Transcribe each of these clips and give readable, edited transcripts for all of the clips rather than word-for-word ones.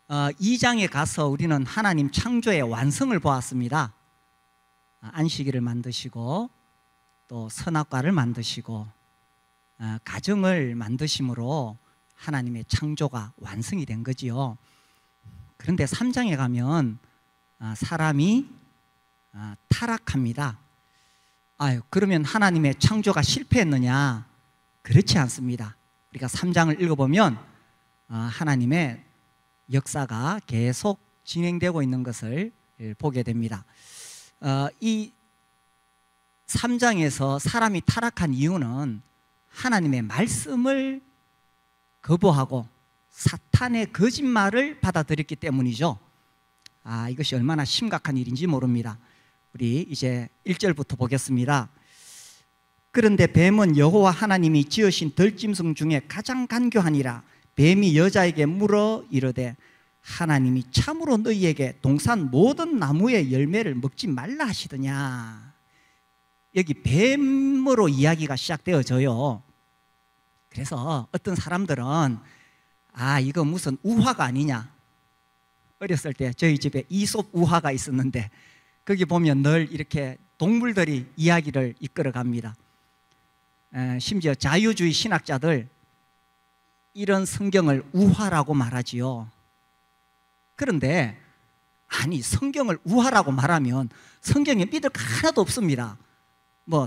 2장에 가서 우리는 하나님 창조의 완성을 보았습니다. 안식일을 만드시고 또 선악과를 만드시고 가정을 만드심으로 하나님의 창조가 완성이 된 거지요. 그런데 3장에 가면 사람이 타락합니다. 그러면 하나님의 창조가 실패했느냐? 그렇지 않습니다. 우리가 3장을 읽어보면 하나님의 역사가 계속 진행되고 있는 것을 보게 됩니다. 이 3장에서 사람이 타락한 이유는 하나님의 말씀을 거부하고 사탄의 거짓말을 받아들였기 때문이죠. 이것이 얼마나 심각한 일인지 모릅니다. 우리 이제 1절부터 보겠습니다. 그런데 뱀은 여호와 하나님이 지으신 들짐승 중에 가장 간교하니라. 뱀이 여자에게 물어 이르되 하나님이 참으로 너희에게 동산 모든 나무의 열매를 먹지 말라 하시더냐. 여기 뱀으로 이야기가 시작되어져요. 그래서 어떤 사람들은 이거 무슨 우화가 아니냐. 어렸을 때 저희 집에 이솝 우화가 있었는데 거기 보면 늘 이렇게 동물들이 이야기를 이끌어 갑니다. 심지어 자유주의 신학자들 이런 성경을 우화라고 말하지요. 그런데 성경을 우화라고 말하면 성경에 믿을 거 하나도 없습니다.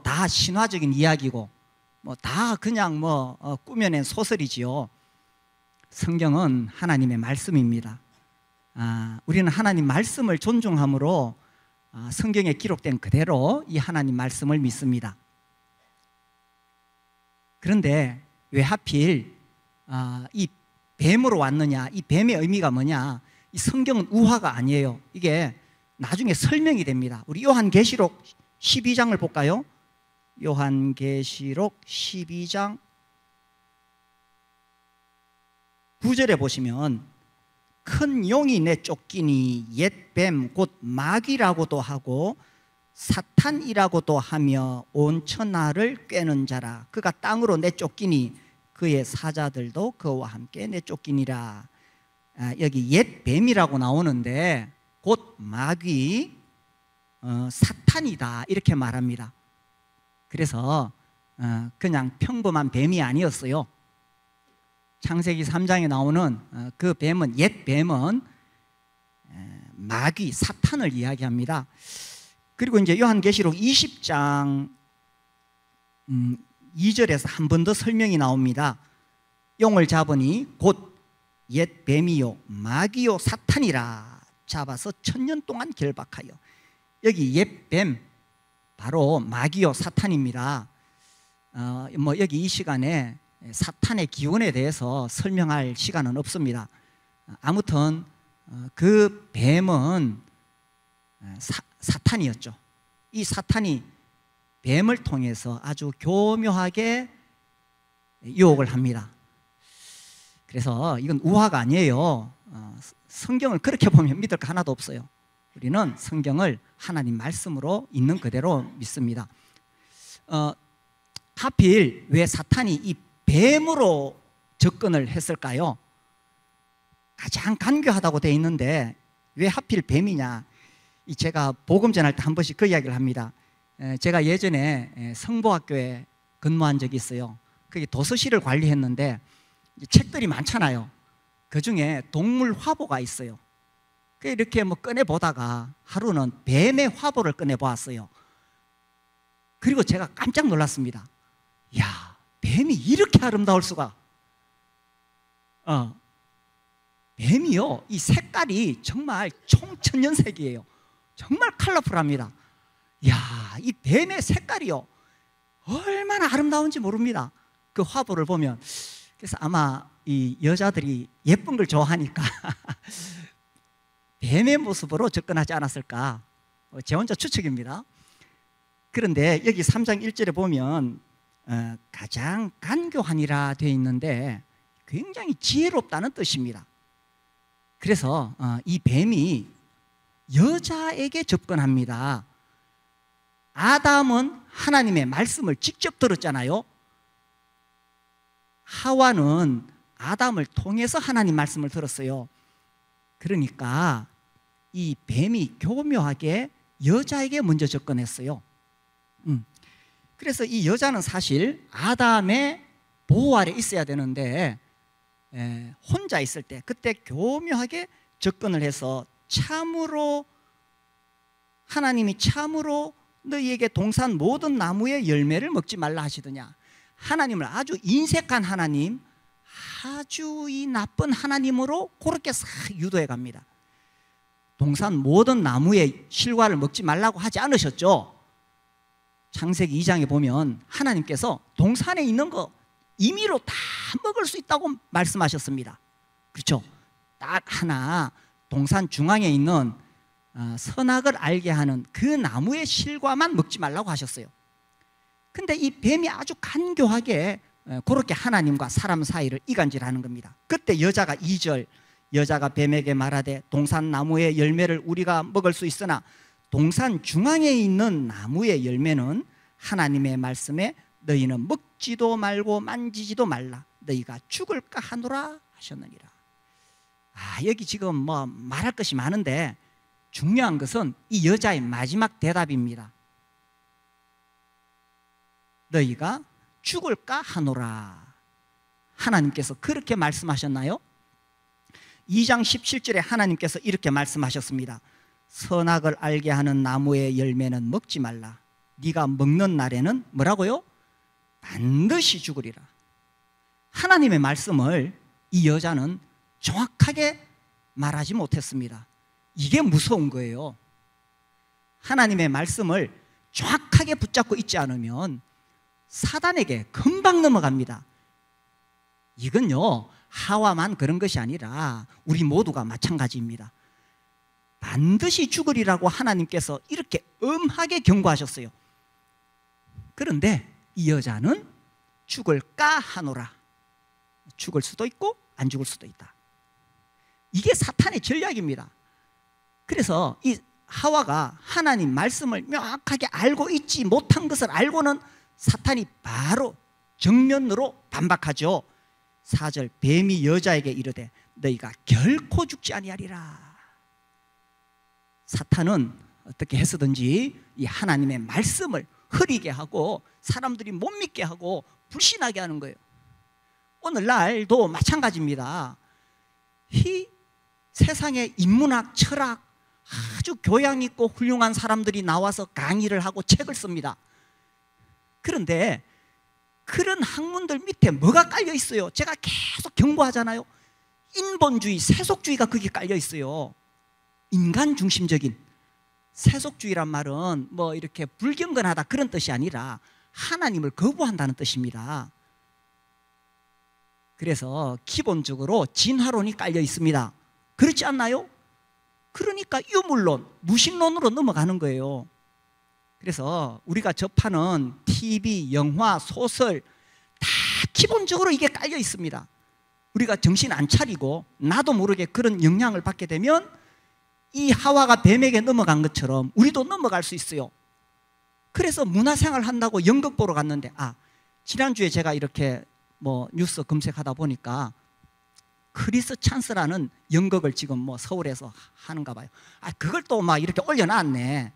다 신화적인 이야기고 다 그냥 꾸며낸 소설이지요. 성경은 하나님의 말씀입니다. 우리는 하나님 말씀을 존중함으로 성경에 기록된 그대로 이 하나님 말씀을 믿습니다. 그런데 왜 하필 이 뱀으로 왔느냐? 이 뱀의 의미가 뭐냐? 이 성경은 우화가 아니에요. 이게 나중에 설명이 됩니다. 우리 요한계시록 12장을 볼까요? 요한계시록 12장 9절에 보시면 큰 용이 내쫓기니 옛 뱀 곧 마귀라고도 하고 사탄이라고도 하며 온 천하를 꿰는 자라. 그가 땅으로 내쫓기니 그의 사자들도 그와 함께 내쫓기니라. 여기 옛 뱀이라고 나오는데 곧 마귀, 사탄이다 이렇게 말합니다. 그래서 그냥 평범한 뱀이 아니었어요. 창세기 3장에 나오는 그 뱀은, 옛 뱀은 마귀, 사탄을 이야기합니다. 그리고 이제 요한계시록 20장 2절에서 한 번 더 설명이 나옵니다. 용을 잡으니 곧 옛 뱀이요 마귀요 사탄이라. 잡아서 1000년 동안 결박하여. 여기 옛 뱀 바로 마귀요 사탄입니다. 여기 이 시간에 사탄의 기원에 대해서 설명할 시간은 없습니다. 아무튼 그 뱀은 사탄이었죠. 이 사탄이 뱀을 통해서 아주 교묘하게 유혹을 합니다. 그래서 이건 우화가 아니에요. 성경을 그렇게 보면 믿을 거 하나도 없어요. 우리는 성경을 하나님 말씀으로 있는 그대로 믿습니다. 하필 왜 사탄이 이 뱀으로 접근을 했을까요? 가장 간교하다고 되어 있는데 왜 하필 뱀이냐? 제가 복음 전할 때 한 번씩 그 이야기를 합니다. 제가 예전에 성보학교에 근무한 적이 있어요. 거기 도서실을 관리했는데 책들이 많잖아요. 그 중에 동물 화보가 있어요. 이렇게 꺼내보다가 하루는 뱀의 화보를 꺼내보았어요. 그리고 제가 깜짝 놀랐습니다. 야, 뱀이 이렇게 아름다울 수가. 뱀이요, 이 색깔이 정말 총천연색이에요. 정말 컬러풀합니다. 야, 이 뱀의 색깔이요 얼마나 아름다운지 모릅니다. 그 화보를 보면. 그래서 아마 이 여자들이 예쁜 걸 좋아하니까 뱀의 모습으로 접근하지 않았을까, 제 혼자 추측입니다. 그런데 여기 3장 1절에 보면 가장 간교하니라 되어 있는데 굉장히 지혜롭다는 뜻입니다. 그래서 이 뱀이 여자에게 접근합니다. 아담은 하나님의 말씀을 직접 들었잖아요. 하와는 아담을 통해서 하나님 말씀을 들었어요. 그러니까 이 뱀이 교묘하게 여자에게 먼저 접근했어요. 그래서 이 여자는 사실 아담의 보호 아래 있어야 되는데 혼자 있을 때 그때 교묘하게 접근을 해서 참으로 하나님이 참으로 너희에게 동산 모든 나무의 열매를 먹지 말라 하시더냐. 하나님을 아주 인색한 하나님, 아주 이 나쁜 하나님으로 그렇게 싹 유도해 갑니다. 동산 모든 나무의 실과를 먹지 말라고 하지 않으셨죠? 창세기 2장에 보면 하나님께서 동산에 있는 거 임의로 다 먹을 수 있다고 말씀하셨습니다. 그렇죠? 딱 하나 동산 중앙에 있는 선악을 알게 하는 그 나무의 실과만 먹지 말라고 하셨어요. 근데 이 뱀이 아주 간교하게 그렇게 하나님과 사람 사이를 이간질하는 겁니다. 그때 여자가 2절, 여자가 뱀에게 말하되 동산 나무의 열매를 우리가 먹을 수 있으나 동산 중앙에 있는 나무의 열매는 하나님의 말씀에 너희는 먹지도 말고 만지지도 말라 너희가 죽을까 하노라 하셨느니라. 여기 지금 뭐 말할 것이 많은데 중요한 것은 이 여자의 마지막 대답입니다. 너희가 죽을까 하노라. 하나님께서 그렇게 말씀하셨나요? 2장 17절에 하나님께서 이렇게 말씀하셨습니다. 선악을 알게 하는 나무의 열매는 먹지 말라. 네가 먹는 날에는 뭐라고요? 반드시 죽으리라. 하나님의 말씀을 이 여자는 정확하게 말하지 못했습니다. 이게 무서운 거예요. 하나님의 말씀을 정확하게 붙잡고 있지 않으면 사단에게 금방 넘어갑니다. 이건요 하와만 그런 것이 아니라 우리 모두가 마찬가지입니다. 반드시 죽으리라고 하나님께서 이렇게 엄하게 경고하셨어요. 그런데 이 여자는 죽을까 하노라. 죽을 수도 있고 안 죽을 수도 있다. 이게 사탄의 전략입니다. 그래서 이 하와가 하나님 말씀을 명확하게 알고 있지 못한 것을 알고는 사탄이 바로 정면으로 반박하죠. 4절 뱀이 여자에게 이르되 너희가 결코 죽지 아니하리라. 사탄은 어떻게 해서든지 이 하나님의 말씀을 흐리게 하고 사람들이 못 믿게 하고 불신하게 하는 거예요. 오늘날도 마찬가지입니다. 이 세상에 인문학, 철학 아주 교양 있고 훌륭한 사람들이 나와서 강의를 하고 책을 씁니다. 그런데 그런 학문들 밑에 뭐가 깔려 있어요? 제가 계속 경고하잖아요. 인본주의, 세속주의가 거기 깔려 있어요. 인간 중심적인 세속주의란 말은 뭐 이렇게 불경건하다 그런 뜻이 아니라 하나님을 거부한다는 뜻입니다. 그래서 기본적으로 진화론이 깔려 있습니다. 그렇지 않나요? 그러니까 유물론, 무신론으로 넘어가는 거예요. 그래서 우리가 접하는 TV, 영화, 소설 다 기본적으로 이게 깔려 있습니다. 우리가 정신 안 차리고 나도 모르게 그런 영향을 받게 되면 이 하와가 뱀에게 넘어간 것처럼 우리도 넘어갈 수 있어요. 그래서 문화생활 한다고 연극 보러 갔는데 지난주에 제가 이렇게 뭐 뉴스 검색하다 보니까 크리스 찬스라는 연극을 지금 뭐 서울에서 하는가 봐요. 그걸 또 막 이렇게 올려놨네.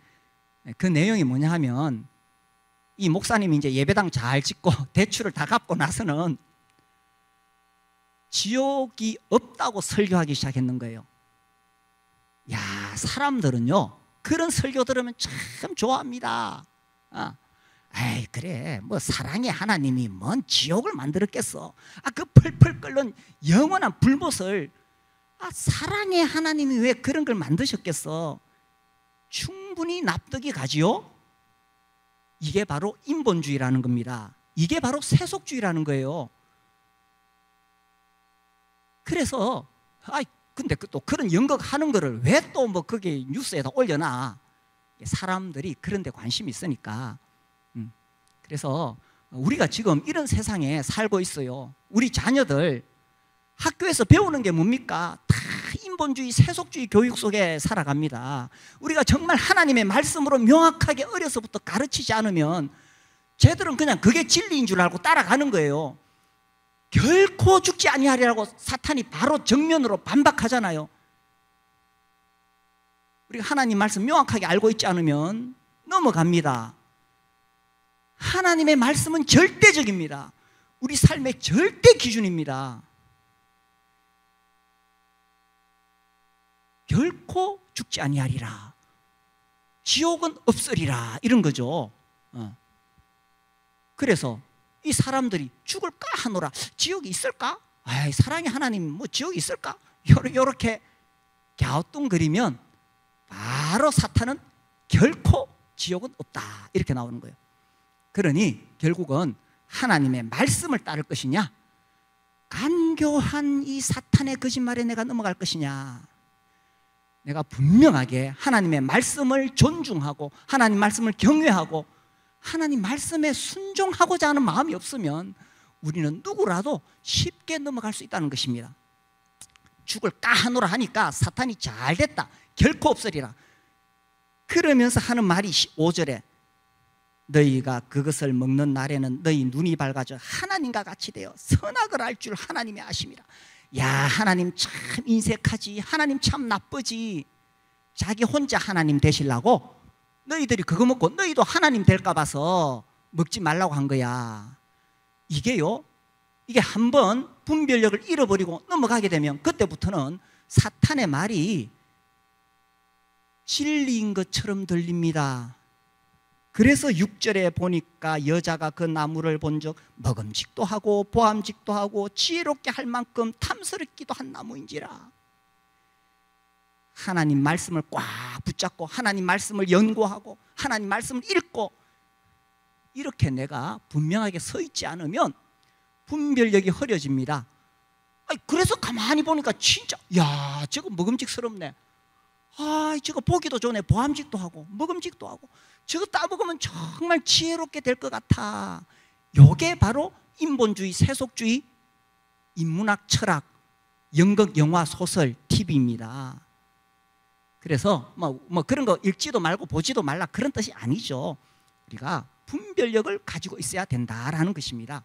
그 내용이 뭐냐 하면 이 목사님이 이제 예배당 잘 짓고 대출을 다 갚고 나서는 지옥이 없다고 설교하기 시작했는 거예요. 야, 사람들은요 그런 설교 들으면 참 좋아합니다. 그래 뭐 사랑의 하나님이 뭔 지옥을 만들었겠어. 그 펄펄 끓는 영원한 불못을 사랑의 하나님이 왜 그런 걸 만드셨겠어. 충분히 납득이 가지요. 이게 바로 인본주의라는 겁니다. 이게 바로 세속주의라는 거예요. 그래서 근데 또 그런 연극 하는 거를 왜 또 뭐 거기 뉴스에다 올려놔. 사람들이 그런 데 관심이 있으니까. 그래서 우리가 지금 이런 세상에 살고 있어요. 우리 자녀들 학교에서 배우는 게 뭡니까? 다 인본주의, 세속주의 교육 속에 살아갑니다. 우리가 정말 하나님의 말씀으로 명확하게 어려서부터 가르치지 않으면 쟤들은 그냥 그게 진리인 줄 알고 따라가는 거예요. 결코 죽지 아니하리라고 사탄이 바로 정면으로 반박하잖아요. 우리가 하나님 말씀 명확하게 알고 있지 않으면 넘어갑니다. 하나님의 말씀은 절대적입니다. 우리 삶의 절대 기준입니다. 결코 죽지 아니하리라, 지옥은 없으리라, 이런 거죠. 그래서 이 사람들이 죽을까 하노라, 지옥이 있을까? 아이, 사랑의 하나님 뭐 지옥이 있을까? 요렇게 갸우뚱거리면 바로 사탄은 결코 지옥은 없다, 이렇게 나오는 거예요. 그러니 결국은 하나님의 말씀을 따를 것이냐, 간교한 이 사탄의 거짓말에 내가 넘어갈 것이냐. 내가 분명하게 하나님의 말씀을 존중하고 하나님 말씀을 경외하고 하나님 말씀에 순종하고자 하는 마음이 없으면 우리는 누구라도 쉽게 넘어갈 수 있다는 것입니다. 죽을까 하노라 하니까 사탄이 잘 됐다, 결코 없으리라. 그러면서 하는 말이 5절에 너희가 그것을 먹는 날에는 너희 눈이 밝아져 하나님과 같이 되어 선악을 알 줄 하나님이 아심이라. 야, 하나님 참 인색하지, 하나님 참 나쁘지. 자기 혼자 하나님 되시려고 너희들이 그거 먹고 너희도 하나님 될까 봐서 먹지 말라고 한 거야. 이게요, 이게 한번 분별력을 잃어버리고 넘어가게 되면 그때부터는 사탄의 말이 진리인 것처럼 들립니다. 그래서 6절에 보니까 여자가 그 나무를 본즉 먹음직도 하고 보암직도 하고 지혜롭게 할 만큼 탐스럽기도 한 나무인지라. 하나님 말씀을 꽉 붙잡고 하나님 말씀을 연구하고 하나님 말씀을 읽고 이렇게 내가 분명하게 서 있지 않으면 분별력이 흐려집니다. 그래서 가만히 보니까 진짜 야, 저거 먹음직스럽네. 아, 저거 보기도 좋네. 보암직도 하고 먹음직도 하고 저거 따먹으면 정말 지혜롭게 될 것 같아. 요게 바로 인본주의, 세속주의, 인문학, 철학, 연극, 영화, 소설, TV입니다. 그래서 뭐 그런 거 읽지도 말고 보지도 말라, 그런 뜻이 아니죠. 우리가 분별력을 가지고 있어야 된다라는 것입니다.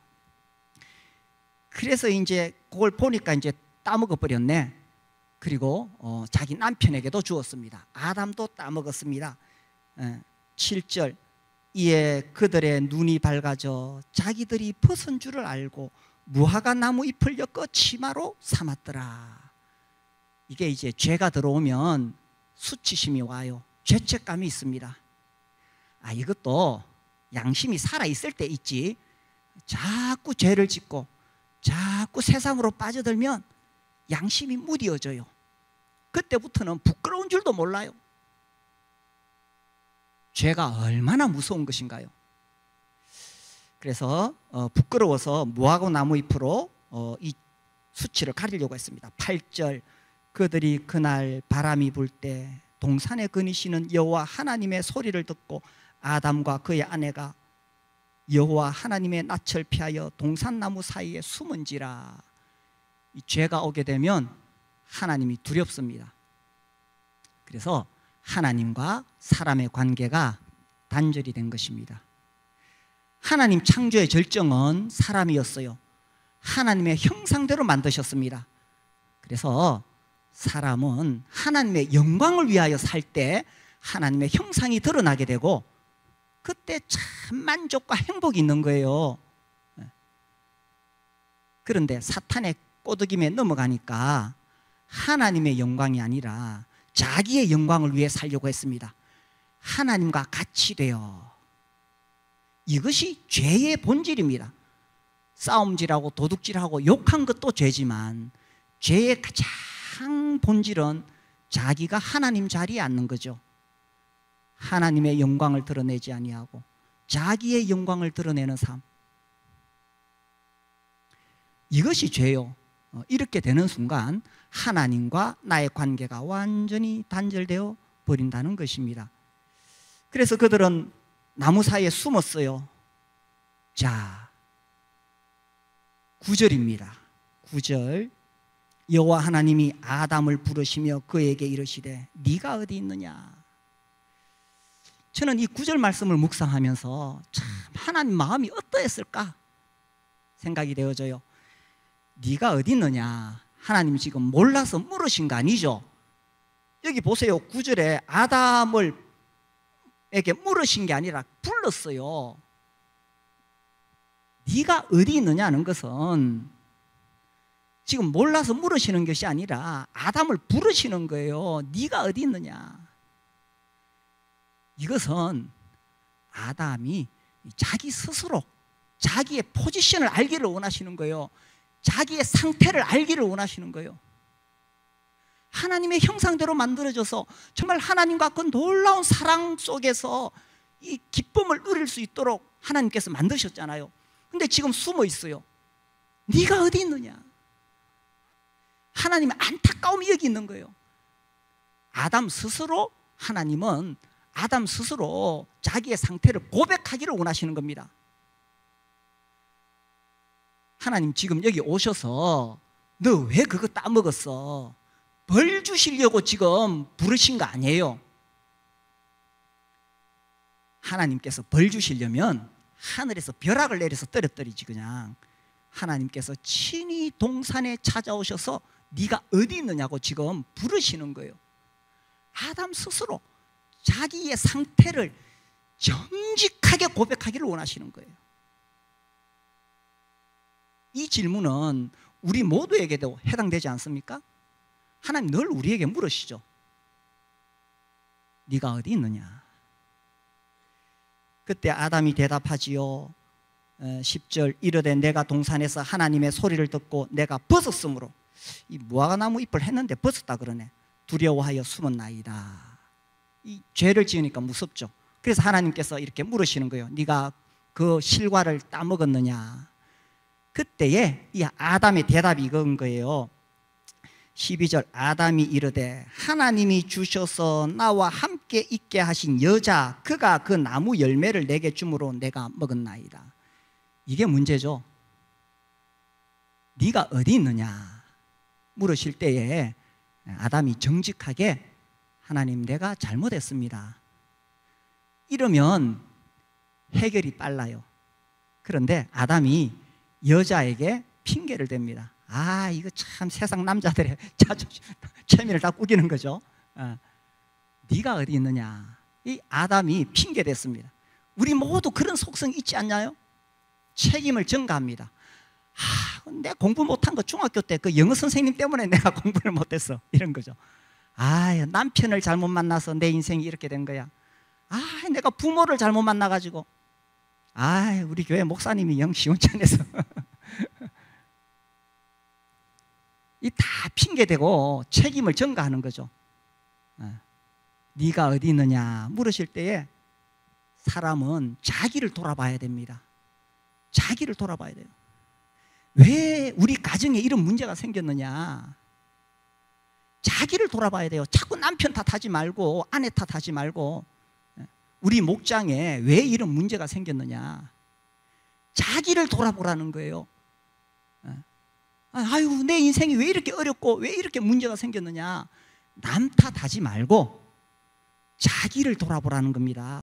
그래서 이제 그걸 보니까 이제 따먹어 버렸네. 그리고 자기 남편에게도 주었습니다. 아담도 따먹었습니다. 7절 이에 그들의 눈이 밝아져 자기들이 벗은 줄을 알고 무화과 나무 잎을 엮어 치마로 삼았더라. 이게 이제 죄가 들어오면 수치심이 와요. 죄책감이 있습니다. 이것도 양심이 살아있을 때 있지, 자꾸 죄를 짓고 자꾸 세상으로 빠져들면 양심이 무뎌져요. 그때부터는 부끄러운 줄도 몰라요. 죄가 얼마나 무서운 것인가요? 그래서 부끄러워서 무화과 나무 잎으로 이 수치를 가리려고 했습니다. 8절 그들이 그날 바람이 불 때 동산에 거니시는 여호와 하나님의 소리를 듣고 아담과 그의 아내가 여호와 하나님의 낯을 피하여 동산나무 사이에 숨은지라. 이 죄가 오게 되면 하나님이 두렵습니다. 그래서 하나님과 사람의 관계가 단절이 된 것입니다. 하나님 창조의 절정은 사람이었어요. 하나님의 형상대로 만드셨습니다. 그래서 사람은 하나님의 영광을 위하여 살 때 하나님의 형상이 드러나게 되고 그때 참 만족과 행복이 있는 거예요. 그런데 사탄의 꼬드김에 넘어가니까 하나님의 영광이 아니라 자기의 영광을 위해 살려고 했습니다. 하나님과 같이 되어. 이것이 죄의 본질입니다. 싸움질하고 도둑질하고 욕한 것도 죄지만 죄의 가장 본질은 자기가 하나님 자리에 앉는 거죠. 하나님의 영광을 드러내지 아니하고 자기의 영광을 드러내는 삶, 이것이 죄요. 이렇게 되는 순간 하나님과 나의 관계가 완전히 단절되어 버린다는 것입니다. 그래서 그들은 나무 사이에 숨었어요. 자, 9절입니다. 9절 여호와 하나님이 아담을 부르시며 그에게 이르시되 네가 어디 있느냐. 저는 이 9절 말씀을 묵상하면서 참 하나님 마음이 어떠했을까 생각이 되어져요. 네가 어디 있느냐. 하나님이 지금 몰라서 물으신 거 아니죠. 여기 보세요. 9절에 아담을 에게 물으신 게 아니라 불렀어요. 네가 어디 있느냐는 것은 지금 몰라서 물으시는 것이 아니라 아담을 부르시는 거예요. 네가 어디 있느냐. 이것은 아담이 자기 스스로 자기의 포지션을 알기를 원하시는 거예요. 자기의 상태를 알기를 원하시는 거예요. 하나님의 형상대로 만들어져서 정말 하나님과 그 놀라운 사랑 속에서 이 기쁨을 누릴 수 있도록 하나님께서 만드셨잖아요. 근데 지금 숨어 있어요. 네가 어디 있느냐. 하나님의 안타까움이 여기 있는 거예요. 아담 스스로, 하나님은 아담 스스로 자기의 상태를 고백하기를 원하시는 겁니다. 하나님 지금 여기 오셔서 너 왜 그거 따먹었어? 벌 주시려고 지금 부르신 거 아니에요. 하나님께서 벌 주시려면 하늘에서 벼락을 내려서 떨어뜨리지. 그냥 하나님께서 친히 동산에 찾아오셔서 네가 어디 있느냐고 지금 부르시는 거예요. 아담 스스로 자기의 상태를 정직하게 고백하기를 원하시는 거예요. 이 질문은 우리 모두에게도 해당되지 않습니까? 하나님 늘 우리에게 물으시죠. 네가 어디 있느냐. 그때 아담이 대답하지요. 10절 이르되 내가 동산에서 하나님의 소리를 듣고 내가 벗었으므로, 이 무화과나무 잎을 했는데 벗었다 그러네. 두려워하여 숨었나이다. 이 죄를 지으니까 무섭죠. 그래서 하나님께서 이렇게 물으시는 거예요. 네가 그 실과를 따먹었느냐. 그때에 이 아담의 대답이 이건 거예요. 12절 아담이 이르되 하나님이 주셔서 나와 함께 있게 하신 여자 그가 그 나무 열매를 내게 주므로 내가 먹었나이다. 이게 문제죠. 네가 어디 있느냐 물으실 때에 아담이 정직하게 하나님 내가 잘못했습니다. 이러면 해결이 빨라요. 그런데 아담이 여자에게 핑계를 댑니다. 아, 이거 참 세상 남자들의 자존심, 체면을 다 꾸기는 거죠. 네가 어디 있느냐. 이 아담이 핑계 댔습니다. 우리 모두 그런 속성이 있지 않나요? 책임을 전가합니다. 아, 내가 공부 못한 거 중학교 때 그 영어 선생님 때문에 내가 공부를 못했어. 이런 거죠. 아, 남편을 잘못 만나서 내 인생이 이렇게 된 거야. 아, 내가 부모를 잘못 만나가지고. 아, 우리 교회 목사님이 영 시원찮아서. 이 다 핑계대고 책임을 전가하는 거죠. 네가 어디 있느냐 물으실 때에 사람은 자기를 돌아봐야 됩니다. 자기를 돌아봐야 돼요. 왜 우리 가정에 이런 문제가 생겼느냐. 자기를 돌아봐야 돼요. 자꾸 남편 탓하지 말고 아내 탓하지 말고 우리 목장에 왜 이런 문제가 생겼느냐. 자기를 돌아보라는 거예요. 아유, 내 인생이 왜 이렇게 어렵고 왜 이렇게 문제가 생겼느냐. 남 탓하지 말고 자기를 돌아보라는 겁니다.